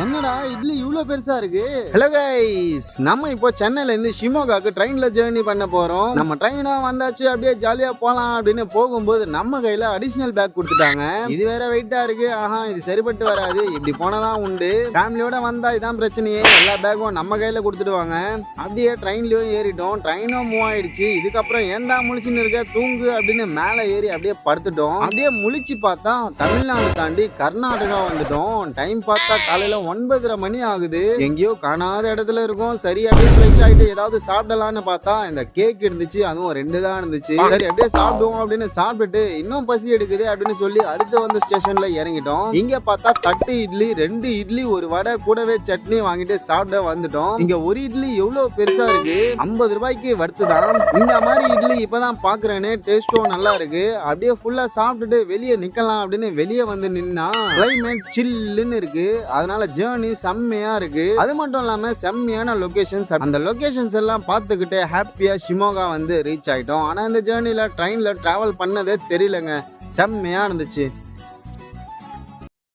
என்னடா இட்லி இவ்ளோ பெருசா இருக்கு? ஹலோ கைஸ், நம்ம இப்போ சென்னையில இருந்து ஷிமோகாக்கு ட்ரெயின்ல ஜர்னி பண்ண போறோம். நம்ம ட்ரெயினா வந்தாச்சு, அப்படியே ஜாலியா போலாம் அப்படின்னு போகும்போது நம்ம கையில அடிஷனல் பேக் கொடுத்துட்டாங்க. இது வேற வெயிட்டா இருக்கு. இது சரிப்பட்டு வராது. இப்படி போனதான் உண்டு. ஃபேமிலியோட வந்தா இதான் பிரச்சனையே. எல்லா பேக்கும் நம்ம கையில கொடுத்துடுவாங்க. அப்படியே ட்ரெயின்லயும் ஏறிட்டோம். ட்ரெயினும் மூவ் ஆயிடுச்சு. இதுக்கப்புறம் ஏன்டா முழிச்சுன்னு இருக்க, தூங்கு அப்படின்னு மேல ஏறி அப்படியே படுத்துட்டோம். அப்படியே முழிச்சு பார்த்தா தமிழ்நாடு தாண்டி கர்நாடகா வந்துட்டோம். டைம் பார்த்தா காலையில 9:30 மணி ஆகுது. எங்கேயோ காணாத இடத்துல இருக்கும். சரி அப்படியே ஃப்ரெஷ் ஆயிட்டு ஏதாவது சாப்பிடலான்னு பார்த்தா இந்த கேக் இருந்துச்சு. அதுவும் 2 தான் இருந்துச்சு. சரி அப்படியே சாப்பிடுவோம் அப்படின்னு சாப்பிட்டுட்டு இன்னும் பசி எடுக்குது அப்படின்னு சொல்லி அடுத்து வந்த ஸ்டேஷன்ல இறங்கிட்டோம். இங்க பார்த்தா தட்டு இட்லி, 2 இட்லி, ஒரு வடை, கூடவே சட்னி வாங்கிட்டு சாப்பிட வந்துட்டோம். இங்க ஒரு இட்லி எவ்வளவு பெருசா இருக்கு, 50 ரூபாய்க்கு வர்த்துதான். இந்த மாதிரி இட்லி இப்பதான் பாக்குறேன்னு, டேஸ்டும் நல்லா இருக்கு. அப்படியே ஃபுல்லா சாப்பிட்டுட்டு வெளியே நிக்கலாம் அப்படின்னு வெளியே வந்து நின்னா கிளைமேட் சில்லுன்னு இருக்கு. அதனால ஜேர்னி செம்மையா இருக்கு. அது மட்டும் இல்லாம செம்மையான லொகேஷன்ஸ். அந்த லொகேஷன்ஸ் எல்லாம் பார்த்துக்கிட்டு ஹாப்பியா ஷிமோகா வந்து ரீச் ஆயிட்டோம். ஆனா இந்த ஜேர்னில ட்ரெயின்ல டிராவல் பண்ணதே தெரியலங்க. செம்மையா இருந்துச்சு.